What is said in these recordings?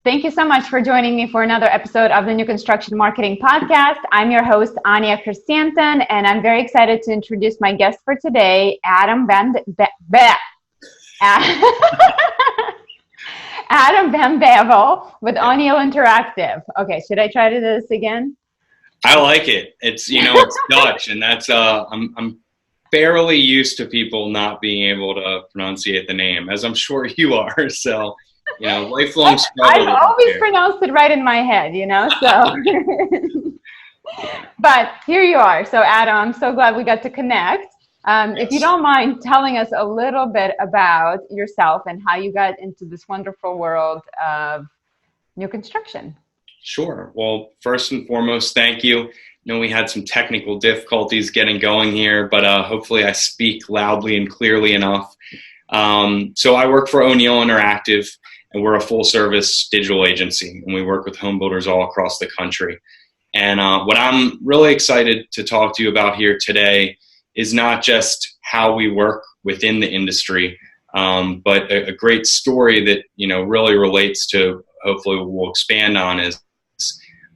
Thank you so much for joining me for another episode of the New Construction Marketing Podcast. I'm your host, Anya Chrysanthon, and I'm very excited to introduce my guest for today, Adam Bavel with ONeil Interactive. Okay, should I try to do this again? I like it. It's it's Dutch, and that's I'm fairly used to people not being able to pronunciate the name, as I'm sure you are. So, lifelong struggle. I've always pronounced it right in my head, so. But here you are. So, Adam, I'm so glad we got to connect. Yes. If you don't mind telling us a little bit about yourself and how you got into this wonderful world of new construction. Sure. Well, first and foremost, thank you. We had some technical difficulties getting going here, but hopefully I speak loudly and clearly enough. So I work for ONeil Interactive, and we're a full-service digital agency, and we work with home builders all across the country. And what I'm really excited to talk to you about here today is not just how we work within the industry, but a great story that really relates to, hopefully we'll expand on, is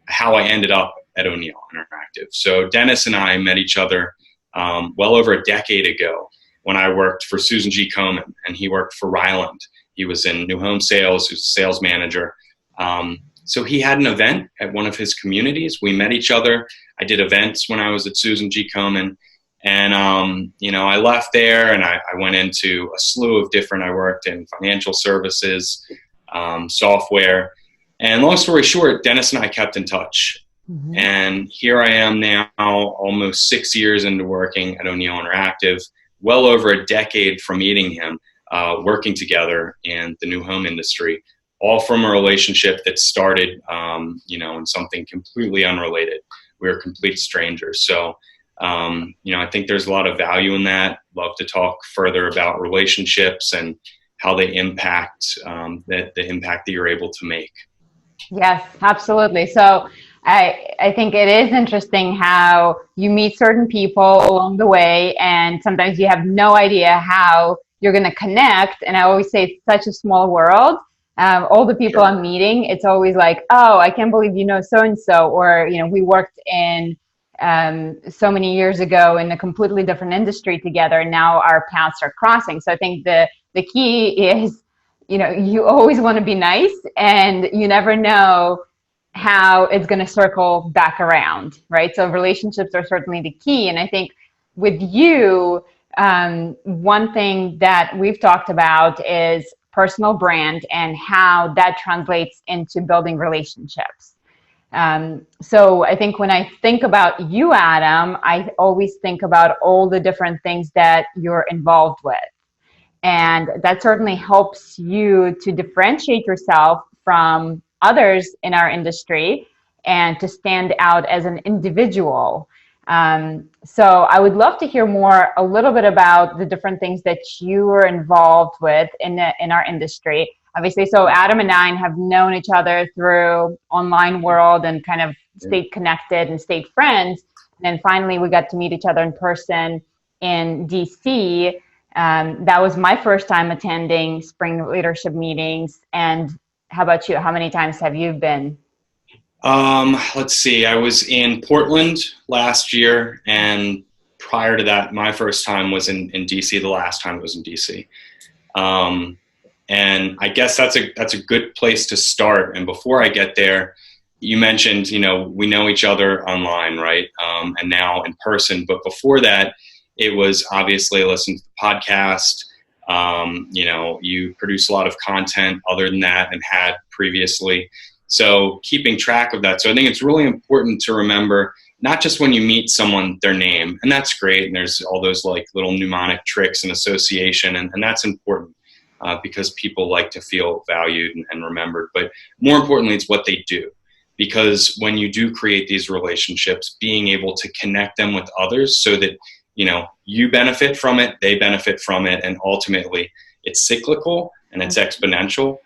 how I ended up at ONeil Interactive. So Dennis and I met each other well over a decade ago when I worked for Susan G. Komen, and he worked for Ryland. He was in new home sales. He was a sales manager. So he had an event at one of his communities. We met each other. I did events when I was at Susan G. Komen. And, I left there and I went into a slew of different, I worked in financial services, software. And long story short, Dennis and I kept in touch. Mm-hmm. And here I am now, almost 6 years into working at ONeil Interactive, well over a decade from meeting him, working together in the new home industry, all from a relationship that started, in something completely unrelated. We were complete strangers. So, I think there's a lot of value in that. Love to talk further about relationships and how they impact, the impact that you're able to make. Yes, absolutely. So I think it is interesting how you meet certain people along the way, and sometimes you have no idea how you're going to connect. And I always say it's such a small world. All the people I'm meeting, it's always like, oh, I can't believe you know so-and-so, or, we worked in so many years ago in a completely different industry together, and now our paths are crossing. So I think the key is, you always want to be nice, and you never know how it's going to circle back around, right? So relationships are certainly the key. And I think with you, one thing that we've talked about is personal brand and how that translates into building relationships. So I think when I think about you, Adam, I always think about all the different things that you're involved with. And that certainly helps you to differentiate yourself from others in our industry and to stand out as an individual. So I would love to hear a little bit about the different things that you are involved with in our industry. Obviously, so Adam and I have known each other through online world and kind of stayed connected and stayed friends. And then finally, we got to meet each other in person in DC. That was my first time attending spring leadership meetings. And how about you? How many times have you been? Let's see. I was in Portland last year, and prior to that, my first time was in DC. The last time was in DC. And I guess that's a good place to start. And before I get there, you mentioned, we know each other online, right? And now in person. But before that, it was obviously listen to the podcast. You produce a lot of content other than that and had previously. So keeping track of that. So I think it's really important to remember, not just when you meet someone, their name, and that's great. And there's all those like little mnemonic tricks and association, and that's important because people like to feel valued and remembered. But more importantly, it's what they do. Because when you do create these relationships, being able to connect them with others so that you benefit from it, they benefit from it, and ultimately it's cyclical and it's exponential.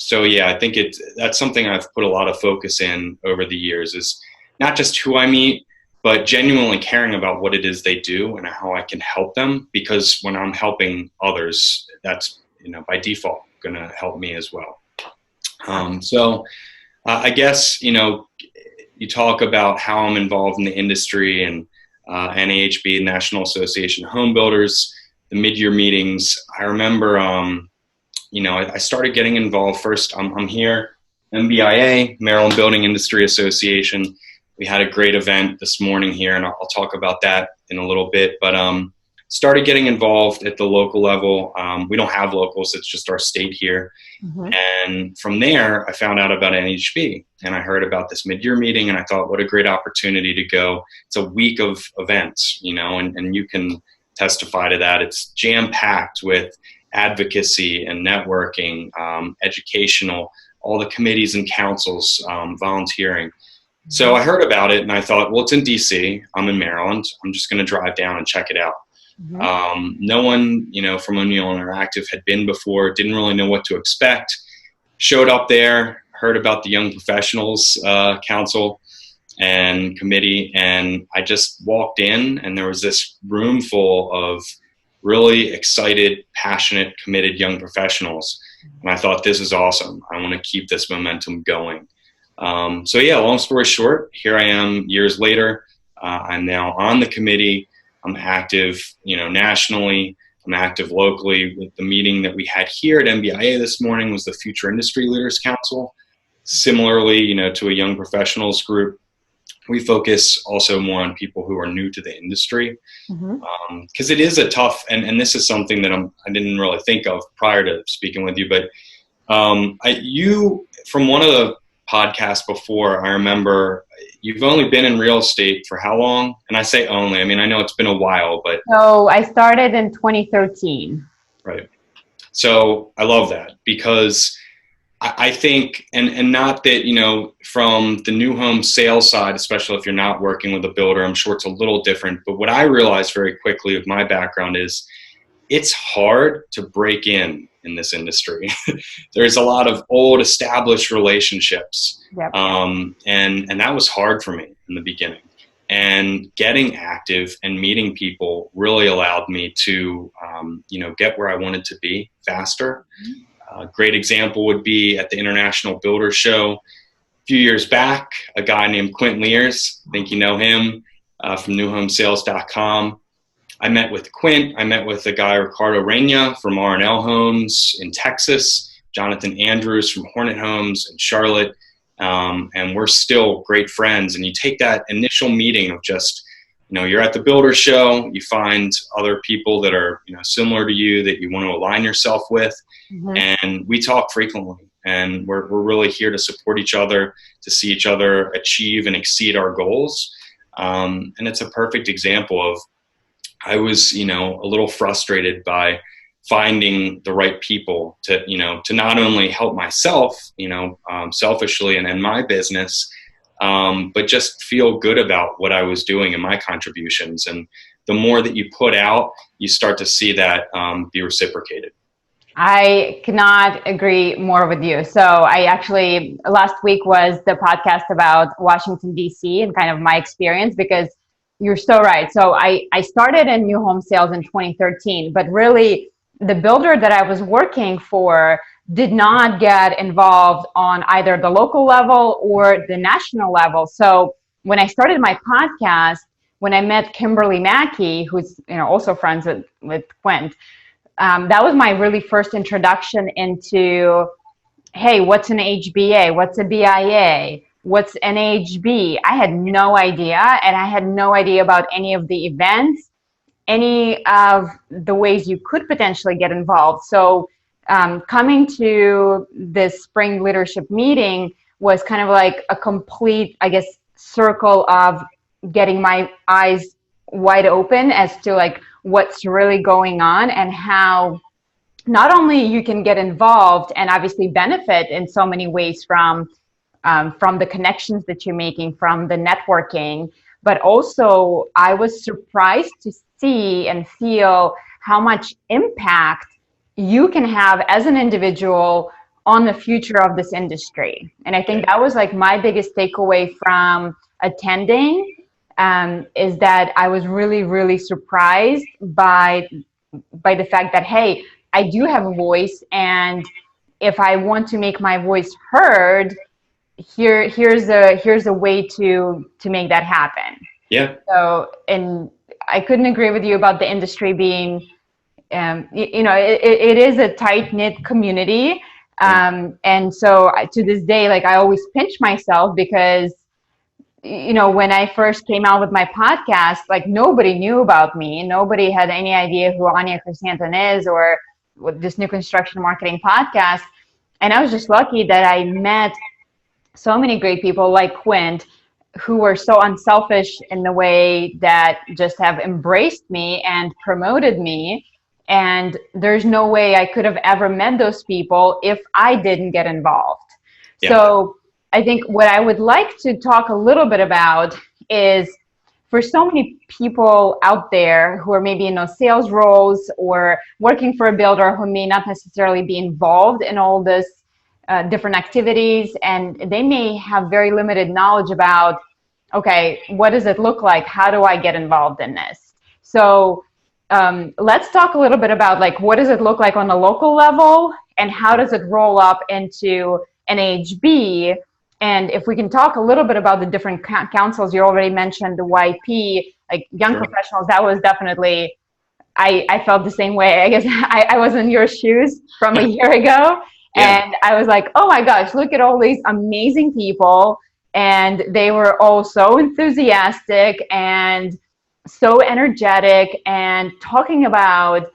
So yeah, I think that's something I've put a lot of focus in over the years, is not just who I meet, but genuinely caring about what it is they do and how I can help them. Because when I'm helping others, that's by default going to help me as well. I guess, you talk about how I'm involved in the industry and NAHB, National Association of Home Builders, the mid-year meetings. I remember, I started getting involved first. I'm here, MBIA, Maryland Building Industry Association. We had a great event this morning here, and I'll talk about that in a little bit. But started getting involved at the local level. We don't have locals; it's just our state here. Mm-hmm. And from there, I found out about NHB, and I heard about this mid-year meeting, and I thought, what a great opportunity to go. It's a week of events, and you can testify to that. It's jam-packed with advocacy and networking, educational, all the committees and councils, volunteering. So I heard about it and I thought, well, it's in DC. I'm in Maryland. I'm just going to drive down and check it out. Mm-hmm. No one, from ONeil Interactive had been before, didn't really know what to expect. Showed up there, heard about the Young Professionals Council and committee, and I just walked in and there was this room full of really excited, passionate, committed young professionals. And I thought, this is awesome. I want to keep this momentum going. Long story short, here I am years later. I'm now on the committee. I'm active, nationally. I'm active locally. With the meeting that we had here at MBIA this morning was the Future Industry Leaders Council. Similarly, to a young professionals group. We focus also more on people who are new to the industry, because it is a tough, and this is something that I didn't really think of prior to speaking with you, but you, from one of the podcasts before, I remember you've only been in real estate for how long? And I say only, I know it's been a while, but. So I started in 2013. Right. So I love that, because I think, and not that, from the new home sales side, especially if you're not working with a builder, I'm sure it's a little different. But what I realized very quickly with my background is it's hard to break in this industry. There's a lot of old established relationships. Yep. And that was hard for me in the beginning. And getting active and meeting people really allowed me to, get where I wanted to be faster. Mm-hmm. A great example would be at the International Builder Show a few years back, a guy named Quint Lears, I think you know him, from newhomesales.com. I met with Quint. I met with the guy Ricardo Reina from ONeil Homes in Texas, Jonathan Andrews from Hornet Homes in Charlotte, and we're still great friends. And you take that initial meeting of just, you're at the builder show, you find other people that are, similar to you that you want to align yourself with. Mm-hmm. And we talk frequently, and we're really here to support each other, to see each other achieve and exceed our goals. And it's a perfect example of, I was, a little frustrated by finding the right people to not only help myself, selfishly and in my business, but just feel good about what I was doing and my contributions. And the more that you put out, you start to see that be reciprocated. I cannot agree more with you. So I actually, last week was the podcast about Washington, D.C. and kind of my experience, because you're so right. So I started in new home sales in 2013, but really the builder that I was working for did not get involved on either the local level or the national level. So when I started my podcast, when I met Kimberly Mackey, who's also friends with Quint, that was my really first introduction into, hey, what's an HBA? What's a BIA? What's NAHB? I had no idea, and I had no idea about any of the events, any of the ways you could potentially get involved. So coming to this spring leadership meeting was kind of like a complete, circle of getting my eyes wide open as to like what's really going on and how not only you can get involved and obviously benefit in so many ways from the connections that you're making, from the networking, but also I was surprised to see and feel how much impact you can have as an individual on the future of this industry. And I think that was like my biggest takeaway from attending, is that I was really, really surprised by the fact that, hey, I do have a voice, and if I want to make my voice heard, here's a way to make that happen. Yeah. So, and I couldn't agree with you about the industry being, it is a tight knit community. And so to this day, like I always pinch myself because, when I first came out with my podcast, like nobody knew about me. Nobody had any idea who ONeil Chrysanthemum is or what this new construction marketing podcast. And I was just lucky that I met so many great people like Quint, who were so unselfish in the way that just have embraced me and promoted me. And there's no way I could have ever met those people if I didn't get involved. Yeah. So I think what I would like to talk a little bit about is, for so many people out there who are maybe in those sales roles or working for a builder who may not necessarily be involved in all this different activities, and they may have very limited knowledge about, okay, what does it look like? How do I get involved in this? So let's talk a little bit about, like, what does it look like on a local level and how does it roll up into NHB? And if we can talk a little bit about the different councils, you already mentioned the YP, like young professionals, that was definitely, I felt the same way. I guess I was in your shoes from a year ago. Yeah. And I was like, oh my gosh, look at all these amazing people. And they were all so enthusiastic and so energetic and talking about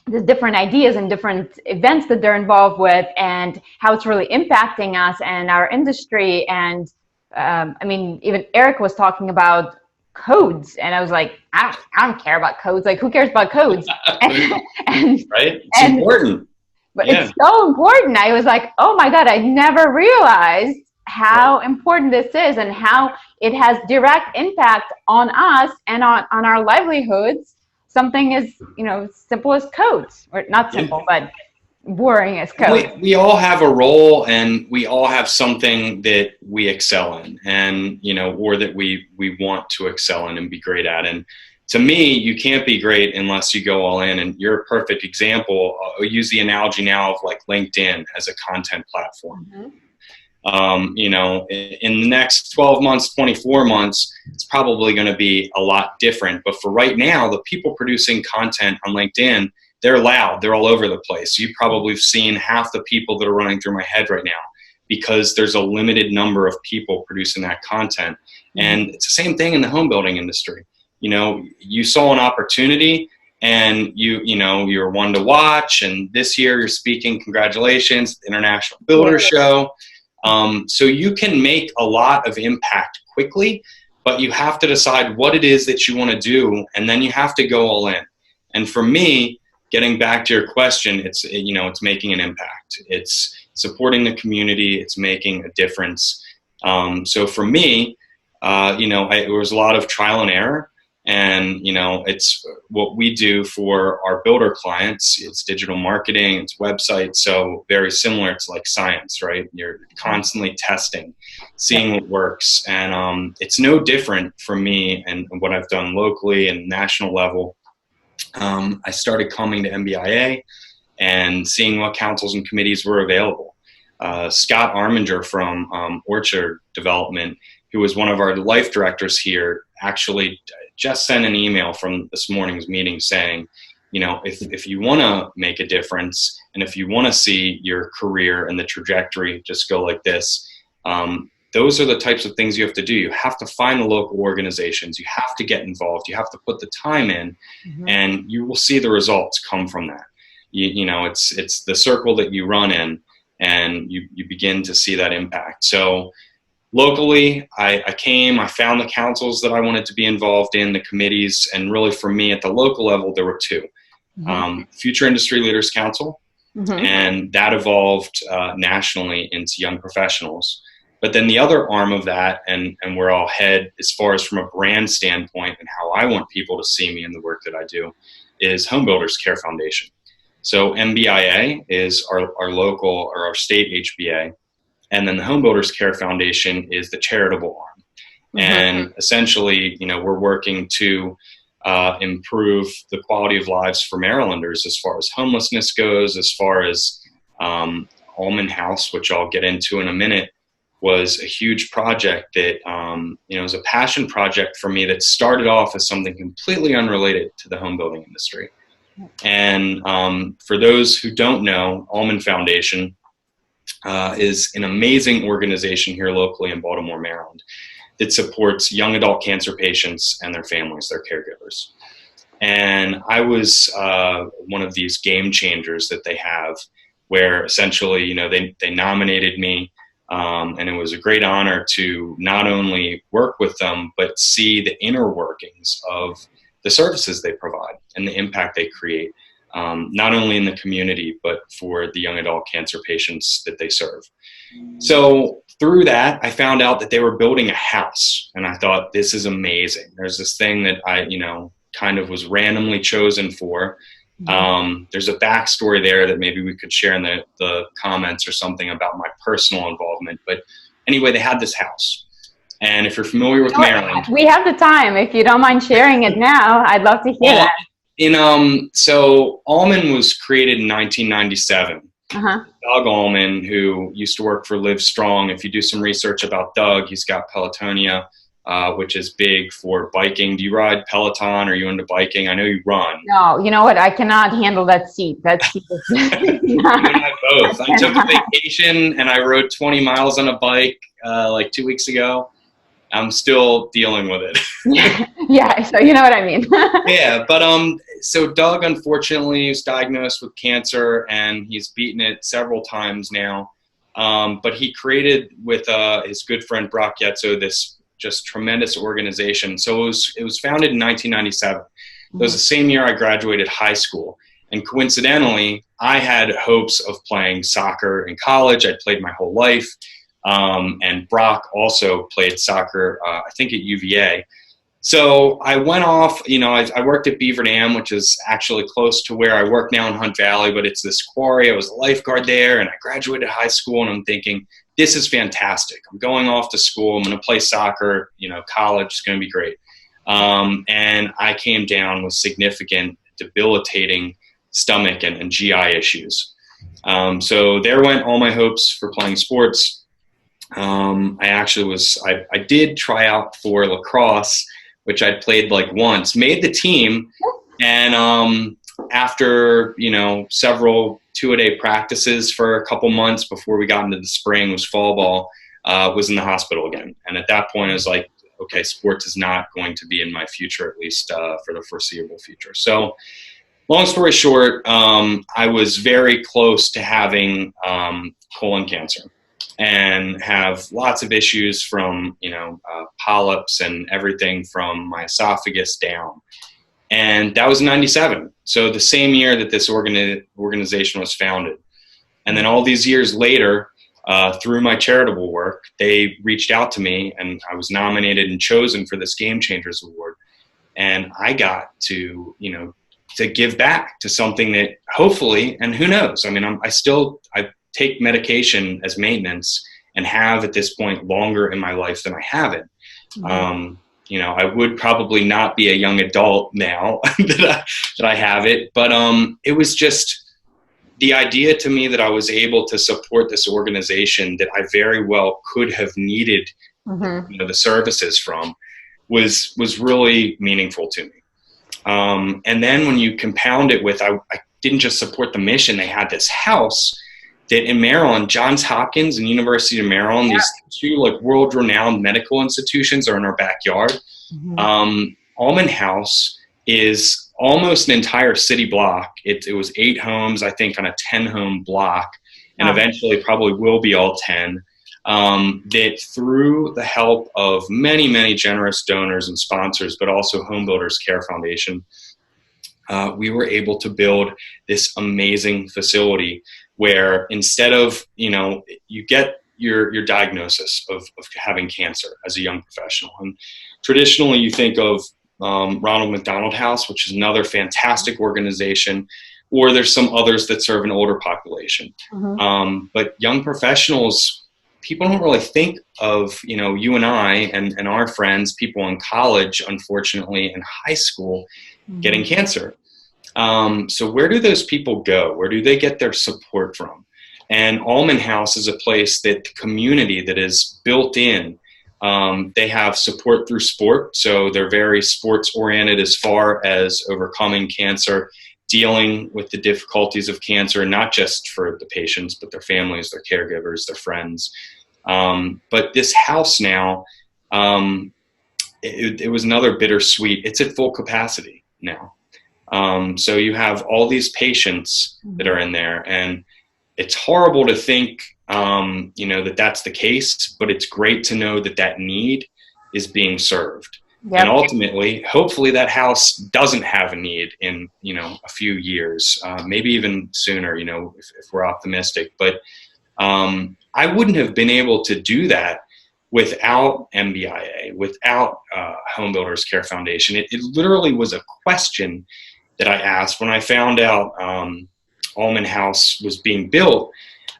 the different ideas and different events that they're involved with and how it's really impacting us and our industry. And I mean, even Eric was talking about codes, and I was like, I don't care about codes. Like, who cares about codes? and right? It's important. But it's so important. I was like, oh my God, I never realized how important this is and how it has direct impact on us and on our livelihoods. Something as, simple as codes, or not simple, but boring as code. We all have a role, and we all have something that we excel in, and, or that we want to excel in and be great at. And to me, you can't be great unless you go all in, and you're a perfect example. I'll use the analogy now of like LinkedIn as a content platform. Mm-hmm. In the next 12 months, 24 months, it's probably going to be a lot different. But for right now, the people producing content on LinkedIn, they're loud. They're all over the place. You probably have seen half the people that are running through my head right now because there's a limited number of people producing that content. Mm-hmm. And it's the same thing in the home building industry. You saw an opportunity and you're one to watch. And this year you're speaking, congratulations, International Builder Show. So you can make a lot of impact quickly, but you have to decide what it is that you want to do. And then you have to go all in. And for me, getting back to your question, it's making an impact. It's supporting the community. It's making a difference. So for me, there was a lot of trial and error. And, it's what we do for our builder clients. It's digital marketing, it's websites. So very similar to like science, right? You're constantly testing, seeing what works. And it's no different for me and what I've done locally and national level. I started coming to MBIA and seeing what councils and committees were available. Scott Arminger from Orchard Development, who was one of our life directors here, actually just sent an email from this morning's meeting saying, if you want to make a difference and if you want to see your career and the trajectory just go like this, those are the types of things you have to do. You have to find the local organizations. You have to get involved. You have to put the time in, mm-hmm. and you will see the results come from that. It's the circle that you run in, and you begin to see that impact. So locally, I found the councils that I wanted to be involved in, the committees, and really for me at the local level, there were two. Mm-hmm. Future Industry Leaders Council, mm-hmm. and that evolved nationally into young professionals. But then the other arm of that, and where I'll head as far as from a brand standpoint and how I want people to see me in the work that I do, is Home Builders Care Foundation. So MBIA is our local or our state HBA. And then the Home Builders Care Foundation is the charitable arm. Mm-hmm. And essentially, we're working to improve the quality of lives for Marylanders as far as homelessness goes, as far as Ulman House, which I'll get into in a minute, was a huge project that, was a passion project for me that started off as something completely unrelated to the home building industry. And for those who don't know, Ulman Foundation is an amazing organization here locally in Baltimore, Maryland, that supports young adult cancer patients and their families, their caregivers. And I was one of these game changers that they have, where essentially, they nominated me, and it was a great honor to not only work with them, but see the inner workings of the services they provide and the impact they create, not only in the community, but for the young adult cancer patients that they serve. So through that, I found out that they were building a house, and I thought, this is amazing. There's this thing that I, kind of was randomly chosen for. There's a backstory there that maybe we could share in the comments or something about my personal involvement. But anyway, they had this house. And if you're familiar with Maryland, we have the time. If you don't mind sharing it now, I'd love to hear that. So Ulman was created in 1997. Doug Ulman, who used to work for Live Strong. If you do some research about Doug, he's got Pelotonia, which is big for biking. Do you ride Peloton? Are you into biking? I know you run. No, you know what? I cannot handle that seat. That seat is You and I both. I took a vacation and I rode 20 miles on a bike like 2 weeks ago. I'm still dealing with it. Yeah, so you know what I mean. Yeah, but so Doug unfortunately was diagnosed with cancer, and he's beaten it several times now. But he created with his good friend Brock Yetzo this just tremendous organization. So it was founded in 1997. It was the same year I graduated high school. And coincidentally, I had hopes of playing soccer in college. I'd played my whole life. And Brock also played soccer, I think at UVA. So I went off, I worked at Beaver Dam, which is actually close to where I work now in Hunt Valley, but it's this quarry. I was a lifeguard there, and I graduated high school, and I'm thinking, this is fantastic. I'm going off to school. I'm going to play soccer, college is going to be great. And I came down with significant, debilitating stomach and GI issues. So there went all my hopes for playing sports. I did try out for lacrosse, which I played like once, made the team. And, after, several 2-a-day practices for a couple months before we got into the spring, was fall ball, was in the hospital again. And at that point I was like, okay, sports is not going to be in my future, at least, for the foreseeable future. So long story short, I was very close to having, colon cancer, and have lots of issues from, polyps and everything from my esophagus down. And that was in 97. So the same year that this organization was founded. And then all these years later, through my charitable work, they reached out to me, and I was nominated and chosen for this Game Changers Award. And I got to, to give back to something that hopefully, and who knows, I take medication as maintenance and have at this point longer in my life than I have it. I would probably not be a young adult now that I have it, but it was just the idea to me that I was able to support this organization that I very well could have needed, the services from, was really meaningful to me. And then when you compound it with, I didn't just support the mission. They had this house that in Maryland, Johns Hopkins and University of Maryland, these two like world-renowned medical institutions are in our backyard. Ulman House is almost an entire city block. It was 8 homes, I think, on a 10-home block, and eventually probably will be all 10. That through the help of many, many generous donors and sponsors, but also Home Builders Care Foundation, we were able to build this amazing facility where instead of, you get your diagnosis of having cancer as a young professional. And traditionally you think of Ronald McDonald House, which is another fantastic organization, or there's some others that serve an older population. But young professionals, people don't really think of, you and I and our friends, people in college, unfortunately, in high school, getting cancer. So where do those people go? Where do they get their support from? And Ulman House is a place that the community that is built in. They have support through sport, so they're very sports oriented as far as overcoming cancer, dealing with the difficulties of cancer, not just for the patients, but their families, their caregivers, their friends. But this house now, it was another bittersweet. It's at full capacity now. So you have all these patients that are in there, and it's horrible to think, that that's the case, but it's great to know that that need is being served. Yep. And ultimately, hopefully that house doesn't have a need in, a few years, maybe even sooner, if we're optimistic. But I wouldn't have been able to do that without MBIA, without Home Builders Care Foundation. It literally was a question that I asked when I found out Ulman House was being built.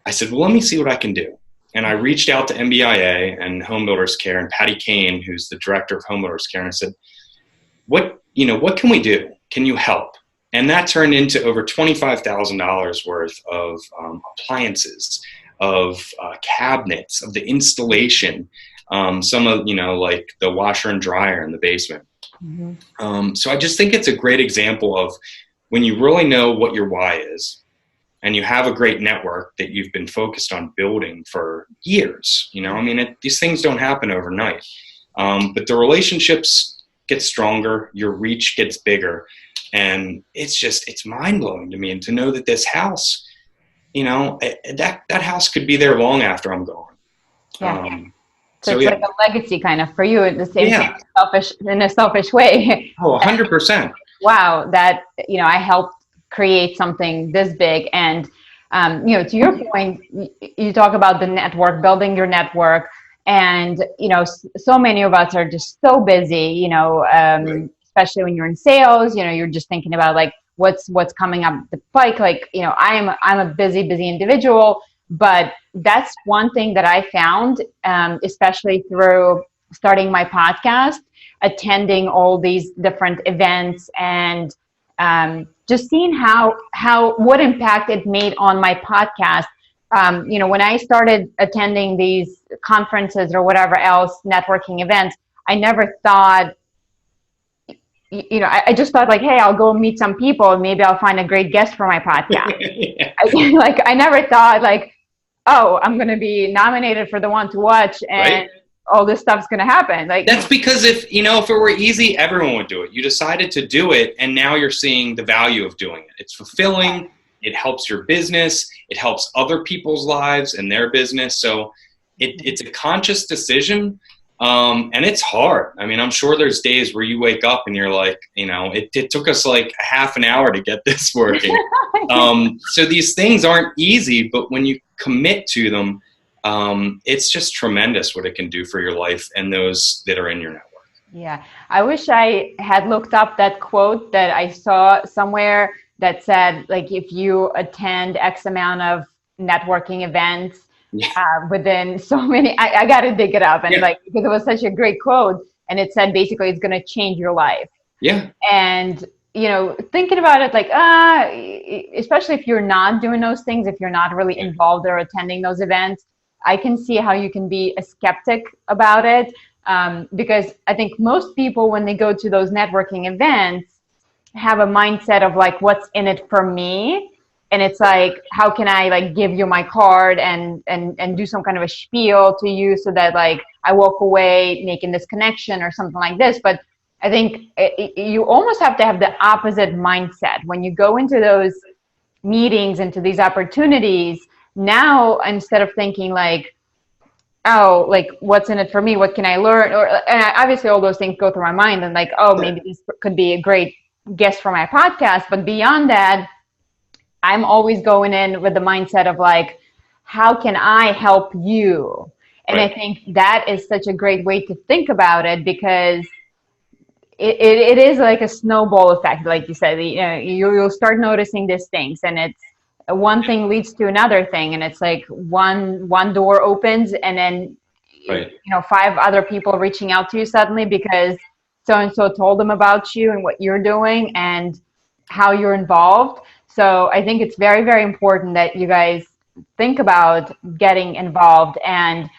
I said, well, let me see what I can do. And I reached out to MBIA and Home Builders Care and Patty Kane, who's the director of Home Builders Care, and I said, what can we do? Can you help? And that turned into over $25,000 worth of appliances, of cabinets, of the installation, some of, like the washer and dryer in the basement. Mm-hmm. So I just think it's a great example of when you really know what your why is, and you have a great network that you've been focused on building for years. These things don't happen overnight, but the relationships get stronger, your reach gets bigger, and it's mind-blowing to me. And to know that this house, that house could be there long after I'm gone. Yeah. So it's like a legacy kind of for you at the same time, in a selfish way. Oh, 100%. Wow. That, I helped create something this big. And, to your point, you talk about the network, building your network. And, so many of us are just so busy, right. Especially when you're in sales, you're just thinking about like, what's coming up the pike. Like, I'm a busy individual, but that's one thing that I found, especially through starting my podcast, attending all these different events, and just seeing what impact it made on my podcast. When I started attending these conferences or whatever else, networking events, I never thought, I just thought like, hey, I'll go meet some people and maybe I'll find a great guest for my podcast. Yeah. I never thought like, oh, I'm going to be nominated for the one to watch and all this stuff's going to happen. Like, that's because if it were easy, everyone would do it. You decided to do it, and now you're seeing the value of doing it. It's fulfilling. It helps your business. It helps other people's lives and their business. So it's a conscious decision. And it's hard. I'm sure there's days where you wake up and you're like, it took us like a half an hour to get this working. So these things aren't easy, but when you commit to them, it's just tremendous what it can do for your life and those that are in your network. Yeah. I wish I had looked up that quote that I saw somewhere that said, like, if you attend X amount of networking events, within so many, I got to dig it up. And because it was such a great quote, and it said basically it's going to change your life. Yeah. And, thinking about it, like, especially if you're not doing those things, if you're not really involved or attending those events, I can see how you can be a skeptic about it. Because I think most people, when they go to those networking events, have a mindset of like, what's in it for me? And it's like, how can I like give you my card and do some kind of a spiel to you so that like I walk away making this connection or something like this. But I think you almost have to have the opposite mindset when you go into those meetings, into these opportunities. Now, instead of thinking like, oh, like what's in it for me? What can I learn? And obviously all those things go through my mind and like, oh, maybe this could be a great guest for my podcast. But beyond that, I'm always going in with the mindset of like, how can I help you? And I think that is such a great way to think about it, because it is like a snowball effect. Like you said, you'll start noticing these things, and it's one thing leads to another thing. And it's like one door opens, and then, 5 other people reaching out to you suddenly because so-and-so told them about you and what you're doing and how you're involved. So I think it's very, very important that you guys think about getting involved. And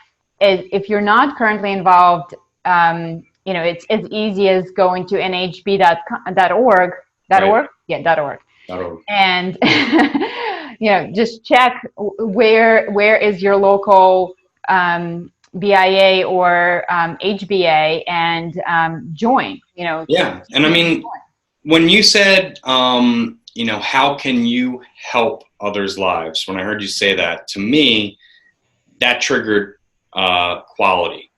if you're not currently involved, it's as easy as going to nhb.org. .org? Yeah, .org. And just check where is your local BIA or HBA and join. Yeah, and I mean, when you said, how can you help others' lives? When I heard you say that, to me, that triggered quality.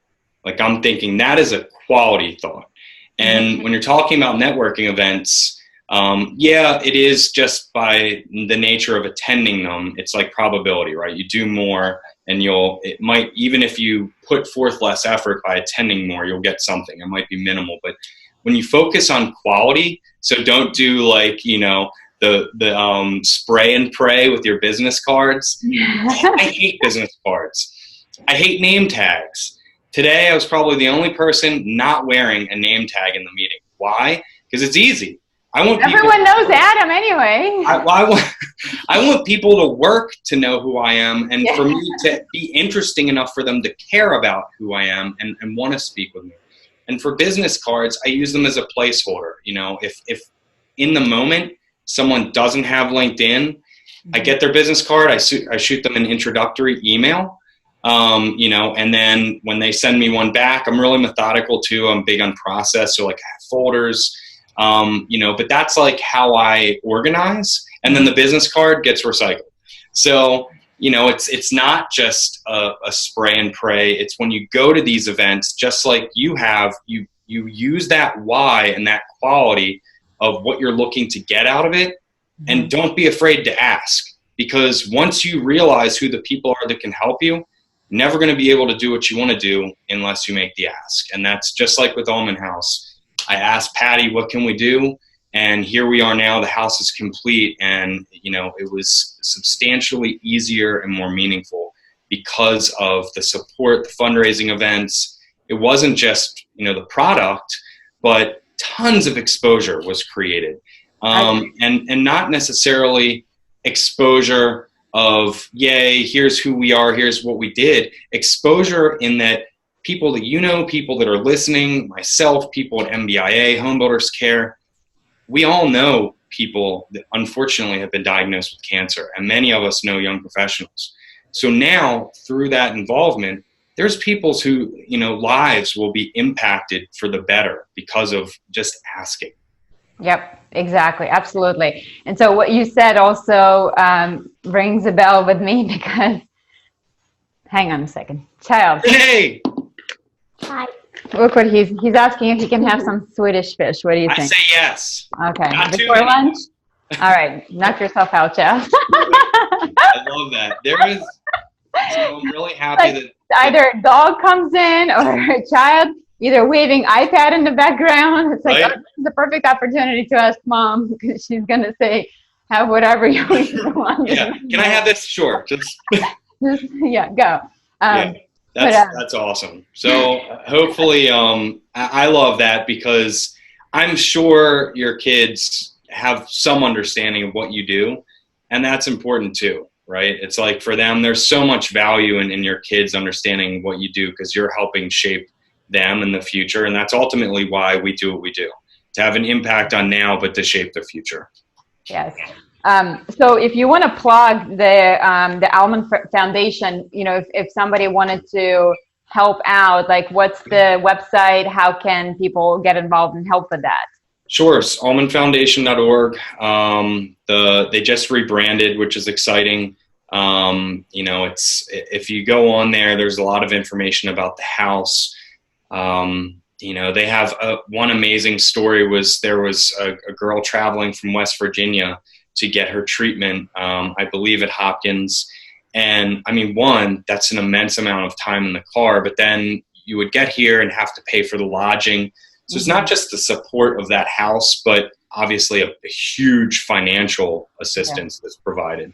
Like, I'm thinking that is a quality thought. And when you're talking about networking events, it is just by the nature of attending them. It's like probability, right? You do more, and it might, even if you put forth less effort by attending more, you'll get something. It might be minimal, but when you focus on quality, so don't do like, the spray and pray with your business cards. I hate business cards. I hate name tags. Today, I was probably the only person not wearing a name tag in the meeting. Why? Because it's easy. Everyone knows Adam anyway. I want people to work to know who I am, and for me to be interesting enough for them to care about who I am and want to speak with me. And for business cards, I use them as a placeholder. If in the moment someone doesn't have LinkedIn, I get their business card, I shoot them an introductory email, and then when they send me one back, I'm really methodical too. I'm big on process, so like I have folders. But that's like how I organize, and then the business card gets recycled. So, it's not just a spray and pray. It's when you go to these events, just like you use that why and that quality of what you're looking to get out of it, and don't be afraid to ask, because once you realize who the people are that can help you, you're never going to be able to do what you want to do unless you make the ask. And that's just like with Ulman House. I asked Patty, what can we do? And here we are now, the house is complete. And, it was substantially easier and more meaningful because of the support, the fundraising events. It wasn't just, the product, but tons of exposure was created. And not necessarily exposure of, yay, here's who we are, here's what we did. Exposure in that people that people that are listening, myself, people at MBIA, Home Builders Care, we all know people that unfortunately have been diagnosed with cancer, and many of us know young professionals. So now, through that involvement, there's people's who, lives will be impacted for the better because of just asking. Yep, exactly. Absolutely. And so what you said also rings a bell with me, because, hang on a second. Child. Hey! Hi. Look what he's asking if he can have some Swedish fish. What do you think? I say yes. Okay. Not before lunch? All right. Knock yourself out, child. I love that. So I'm really happy that either a dog comes in or a child either waving iPad in the background. It's like, this is the perfect opportunity to ask mom, because she's going to say, have whatever you want. Yeah. Can I have this? Sure. Just go. That's awesome. So hopefully, I love that, because I'm sure your kids have some understanding of what you do, and that's important too, right? It's like, for them, there's so much value in your kids understanding what you do, because you're helping shape them in the future, and that's ultimately why we do what we do, to have an impact on now, but to shape the future. Yes. So if you want to plug the Ulman Foundation, if somebody wanted to help out, like, what's the website? How can people get involved and help with that? Sure. It's ulmanfoundation.org. They just rebranded, which is exciting. It's, if you go on there, there's a lot of information about the house. They have one amazing story. There was a girl traveling from West Virginia to get her treatment, I believe at Hopkins. And I mean, that's an immense amount of time in the car, but then you would get here and have to pay for the lodging. So it's not just the support of that house, but obviously a huge financial assistance that's provided.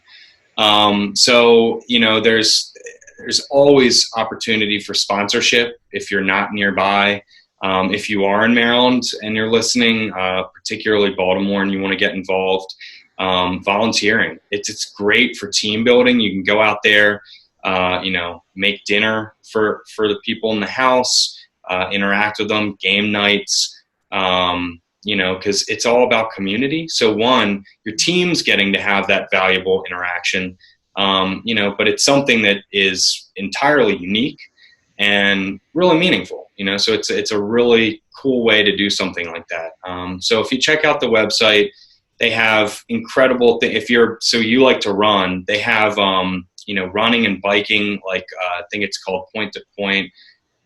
There's always opportunity for sponsorship if you're not nearby. If you are in Maryland and you're listening, particularly Baltimore, and you want to get involved, volunteering. It's great for team building. You can go out there, make dinner for the people in the house, interact with them, game nights, because it's all about community. So one, your team's getting to have that valuable interaction, but it's something that is entirely unique and really meaningful, so it's a really cool way to do something like that. So if you check out the website, they have incredible if you like to run, they have, running and biking, like, I think it's called Point to Point.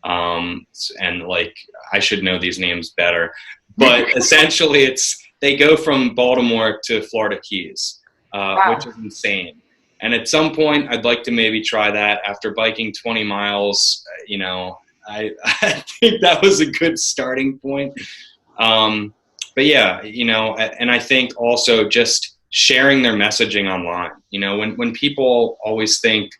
And like, I should know these names better, but essentially they go from Baltimore to Florida Keys, Wow. which is insane. And at some point I'd like to maybe try that after biking 20 miles. I think that was a good starting point. But yeah, and I think also just sharing their messaging online, when people always think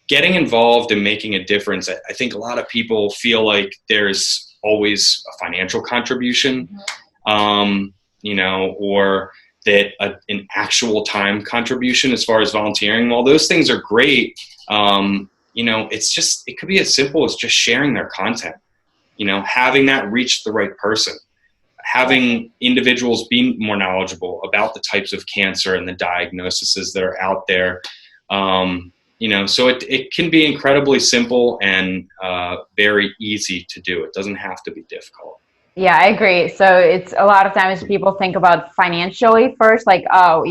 getting involved and making a difference, I think a lot of people feel like there's always a financial contribution, or that an actual time contribution as far as volunteering. While those things are great, it could be as simple as just sharing their content, having that reach the right person, having individuals be more knowledgeable about the types of cancer and the diagnoses that are out there. So it can be incredibly simple and very easy to do. It doesn't have to be difficult. Yeah, I agree. So it's a lot of times people think about financially first, like, oh,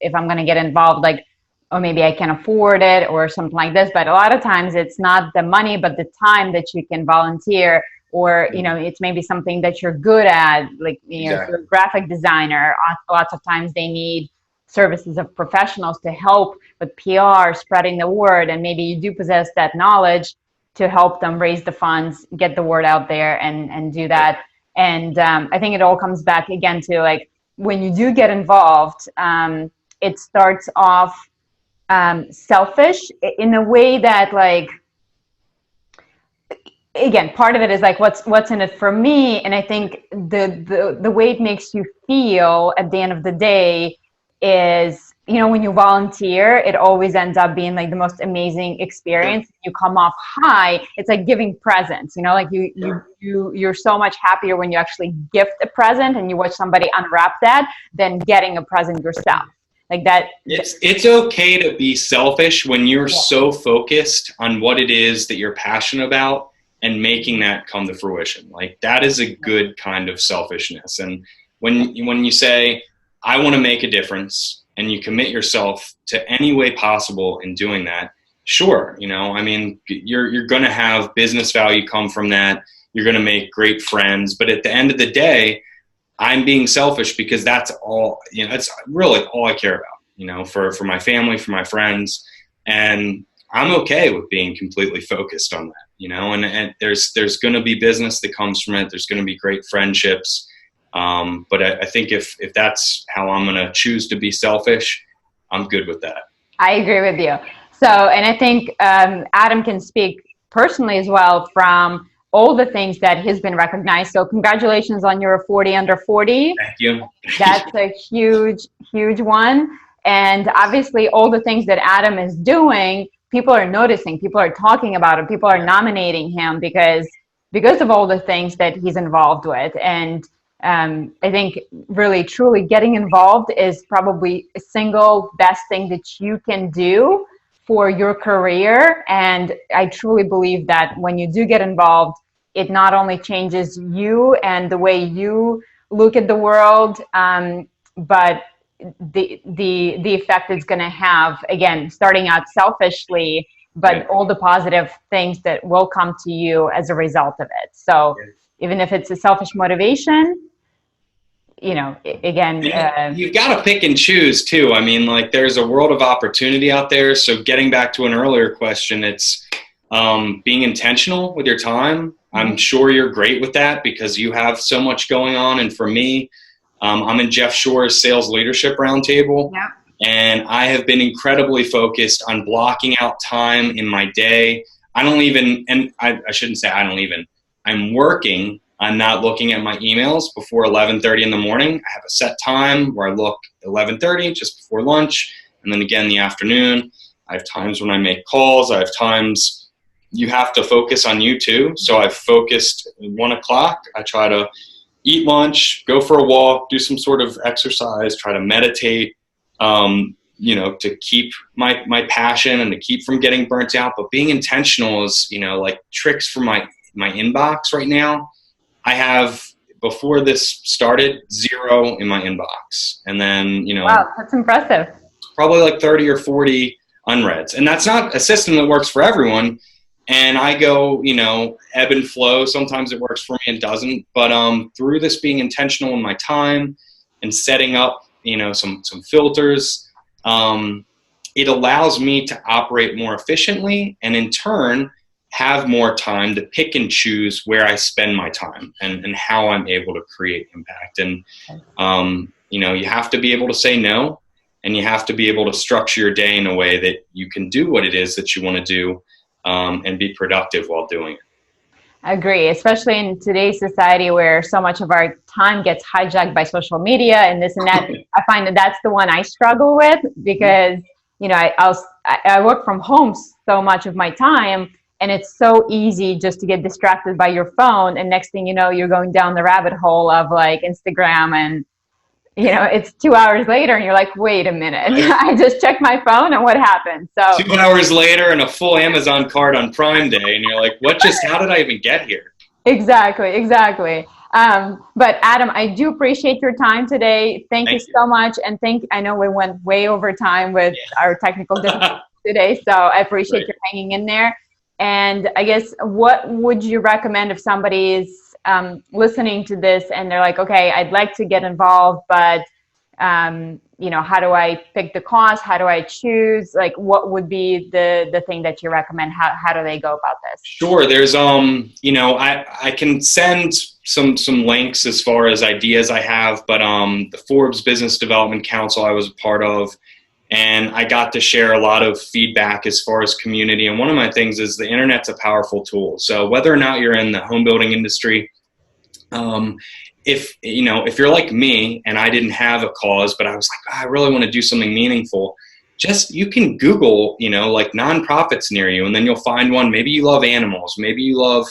if I'm going to get involved, like, or maybe I can afford it or something like this. But a lot of times it's not the money, but the time that you can volunteer, or, it's maybe something that you're good at, like, Exactly. If you're a graphic designer, lots of times they need services of professionals to help with PR, spreading the word, and maybe you do possess that knowledge to help them raise the funds, get the word out there, and do that. And I think it all comes back again to, like, when you do get involved, it starts off selfish in a way that, like, again, part of it is like, what's in it for me? And I think the way it makes you feel at the end of the day is, when you volunteer, it always ends up being like the most amazing experience. You come off high. It's like giving presents, like you're so much happier when you actually gift a present and you watch somebody unwrap that than getting a present yourself. Like that. It's okay to be selfish when you're so focused on what it is that you're passionate about and making that come to fruition. Like, that is a good kind of selfishness. And when you say, I want to make a difference, and you commit yourself to any way possible in doing that, sure, you're going to have business value come from that. You're going to make great friends. But at the end of the day, I'm being selfish because that's all, it's really all I care about, for my family, for my friends. And I'm okay with being completely focused on that, and there's going to be business that comes from it. There's going to be great friendships. But I think if that's how I'm going to choose to be selfish, I'm good with that. I agree with you. So, and I think Adam can speak personally as well from all the things that he's been recognized. So congratulations on your 40 under 40. Thank you. That's a huge, huge one. And obviously all the things that Adam is doing, people are noticing, people are talking about it, people are nominating him because of all the things that he's involved with. And I think really, truly getting involved is probably a single best thing that you can do for your career. And I truly believe that when you do get involved, it not only changes you and the way you look at the world, but the effect it's going to have, again, starting out selfishly, but all the positive things that will come to you as a result of it. So even if it's a selfish motivation, again, you've got to pick and choose too. I mean, like, there's a world of opportunity out there. So getting back to an earlier question, it's being intentional with your time. I'm sure you're great with that because you have so much going on. And for me, I'm in Jeff Shore's Sales Leadership Roundtable. Yeah. And I have been incredibly focused on blocking out time in my day. I shouldn't say I don't even. I'm working I'm not looking at my emails before 11:30 in the morning. I have a set time where I look at 11:30 just before lunch, and then again in the afternoon. I have times when I make calls. I have times you have to focus on you too. So I've focused at 1 o'clock. I try to eat lunch, go for a walk, do some sort of exercise, try to meditate, to keep my passion and to keep from getting burnt out. But being intentional is, like tricks for my inbox right now. I have, before this started, 0 in my inbox. And then, Wow, that's impressive. Probably like 30 or 40 unreads. And that's not a system that works for everyone. And I go, ebb and flow. Sometimes it works for me and doesn't. But through this being intentional in my time and setting up, some filters, it allows me to operate more efficiently and in turn have more time to pick and choose where I spend my time and how I'm able to create impact. And, you have to be able to say no, and you have to be able to structure your day in a way that you can do what it is that you want to do and be productive while doing it. I agree, especially in today's society where so much of our time gets hijacked by social media and this and that. I find that that's the one I struggle with because, I work from home so much of my time. And it's so easy just to get distracted by your phone. And next thing you know, you're going down the rabbit hole of like Instagram and, it's 2 hours later and you're like, wait a minute, I just checked my phone and what happened? So 2 hours later and a full Amazon card on Prime Day. And you're like, how did I even get here? Exactly. But Adam, I do appreciate your time today. Thank you so much. And I know we went way over time with our technical difficulties today. So I appreciate your hanging in there. And I guess, what would you recommend if somebody is listening to this and they're like, okay, I'd like to get involved, but, how do I pick the cost? How do I choose? Like, what would be the thing that you recommend? How do they go about this? Sure. There's, I can send some links as far as ideas I have, but the Forbes Business Development Council I was a part of, and I got to share a lot of feedback as far as community. And one of my things is the internet's a powerful tool. So whether or not you're in the home building industry, if you're like me and I didn't have a cause, but I was like, I really want to do something meaningful, you can Google, like nonprofits near you, and then you'll find one. Maybe you love animals. Maybe you love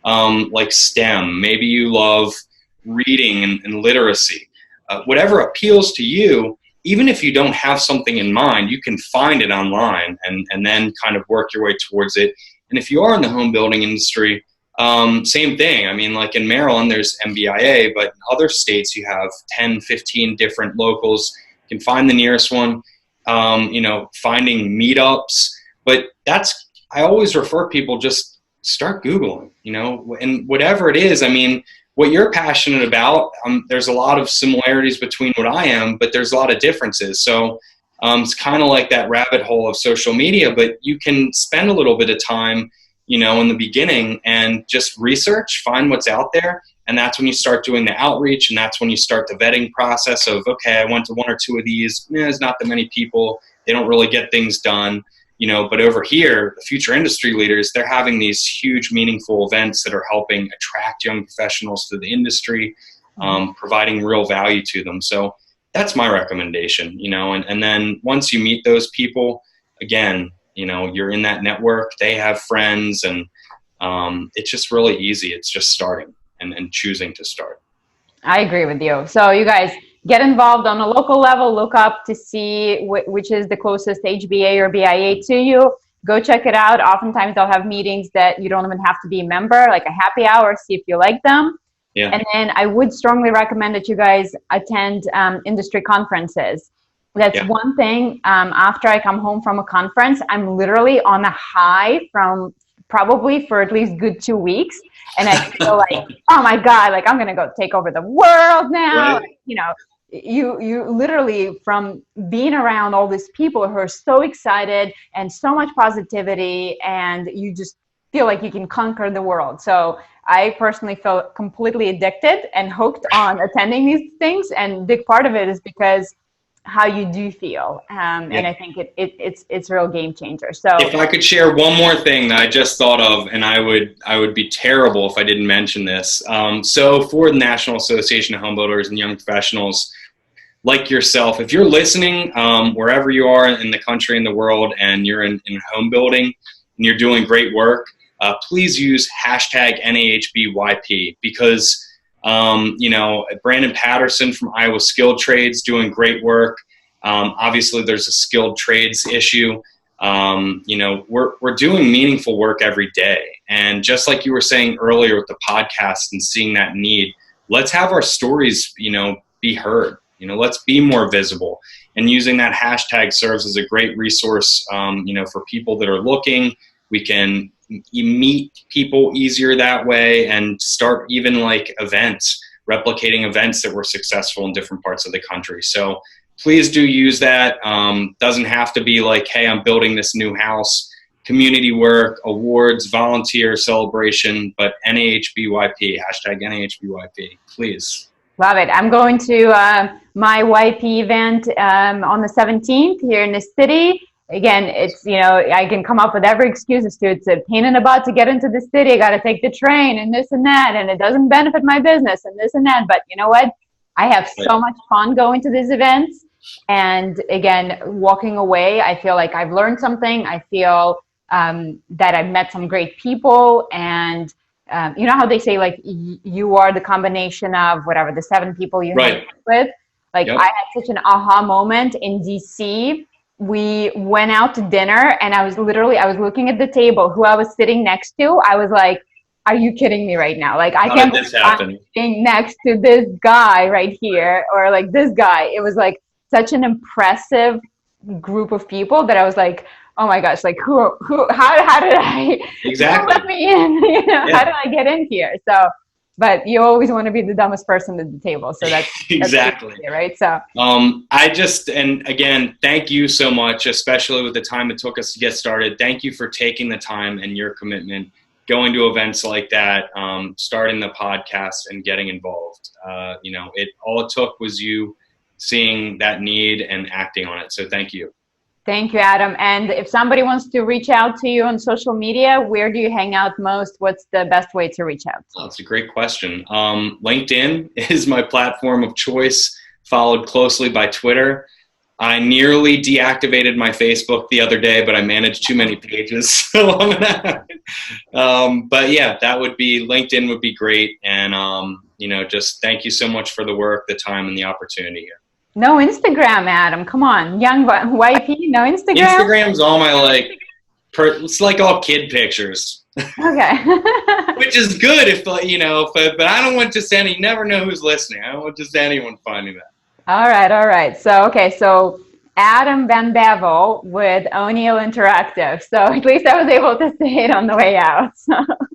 like STEM. Maybe you love reading and literacy. Whatever appeals to you. Even if you don't have something in mind, you can find it online and then kind of work your way towards it. And if you are in the home building industry, same thing. I mean, like in Maryland, there's MBIA, but in other states, you have 10, 15 different locals. You can find the nearest one, finding meetups. But I always refer people, just start Googling, and whatever it is, I mean, what you're passionate about, there's a lot of similarities between what I am, but there's a lot of differences. So it's kind of like that rabbit hole of social media, but you can spend a little bit of time, in the beginning and just research, find what's out there. And that's when you start doing the outreach, and that's when you start the vetting process of, okay, I went to 1 or 2 of these. There's not that many people. They don't really get things done. But over here, the future industry leaders, they're having these huge, meaningful events that are helping attract young professionals to the industry, providing real value to them. So that's my recommendation, and then once you meet those people, again, you're in that network, they have friends, and it's just really easy. It's just starting and choosing to start. I agree with you. So you guys, get involved on a local level, look up to see which is the closest HBA or BIA to you. Go check it out. Oftentimes they'll have meetings that you don't even have to be a member, like a happy hour, see if you like them. Yeah. And then I would strongly recommend that you guys attend industry conferences. That's one thing. After I come home from a conference, I'm literally on a high from probably for at least good 2 weeks. And I feel like, oh my God, like I'm going to go take over the world now. Right. Like, you literally, from being around all these people who are so excited and so much positivity, and you just feel like you can conquer the world. So I personally felt completely addicted and hooked on attending these things. And a big part of it is because how you do feel. And I think it's a real game changer. So if I could share one more thing that I just thought of, and I would be terrible if I didn't mention this. So for the National Association of Home Builders and Young Professionals like yourself, if you're listening, wherever you are in the country and the world, and you're in home building and you're doing great work, please use hashtag NAHBYP, because Brandon Patterson from Iowa Skilled Trades doing great work. Obviously, there's a skilled trades issue. We're doing meaningful work every day. And just like you were saying earlier with the podcast and seeing that need, let's have our stories, be heard. Let's be more visible. And using that hashtag serves as a great resource, for people that are looking. We can meet people easier that way and start even like events, replicating events that were successful in different parts of the country. So please do use that. Doesn't have to be like, hey, I'm building this new house. Community work, awards, volunteer, celebration, but NAHBYP, hashtag NAHBYP, please. Love it. I'm going to my YP event on the 17th here in the city. Again, it's, I can come up with every excuse as to it's a pain in the butt to get into the city. I got to take the train and this and that, and it doesn't benefit my business and this and that. But you know what? I have so much fun going to these events. And again, walking away, I feel like I've learned something. I feel that I've met some great people. And you know how they say, like, you are the combination of whatever, the 7 people you hang out with? Like, I had such an aha moment in DC. We went out to dinner, and I was looking at the table, who I was sitting next to. I was like, are you kidding me right now? Like, I can't believe I'm sitting next to this guy right here, or like this guy. It was like such an impressive group of people that I was like, oh my gosh, like how did I let me in? How did I get in here? So, but you always want to be the dumbest person at the table. So that's exactly easy, right. So and again, thank you so much, especially with the time it took us to get started. Thank you for taking the time and your commitment, going to events like that, starting the podcast and getting involved. All it took was you seeing that need and acting on it. So thank you. Thank you, Adam. And if somebody wants to reach out to you on social media, where do you hang out most? What's the best way to reach out? Oh, that's a great question. LinkedIn is my platform of choice, followed closely by Twitter. I nearly deactivated my Facebook the other day, but I managed too many pages. So but yeah, that would be, LinkedIn would be great. And, just thank you so much for the work, the time, and the opportunity here. No Instagram, Adam. Come on. Young YP, no Instagram? Instagram's all my, it's like all kid pictures. Okay. Which is good if, but I don't want just you never know who's listening. I don't want just anyone finding that. All right. So Adam Van Bavel with ONeil Interactive. So at least I was able to say it on the way out.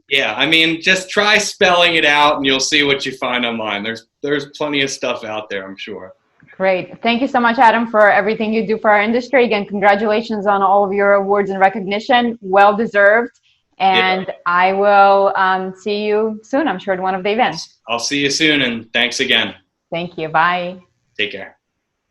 Yeah, just try spelling it out and you'll see what you find online. There's plenty of stuff out there, I'm sure. Great. Thank you so much, Adam, for everything you do for our industry. Again, congratulations on all of your awards and recognition. Well deserved. And I will see you soon, I'm sure, at one of the events. I'll see you soon, and thanks again. Thank you. Bye. Take care.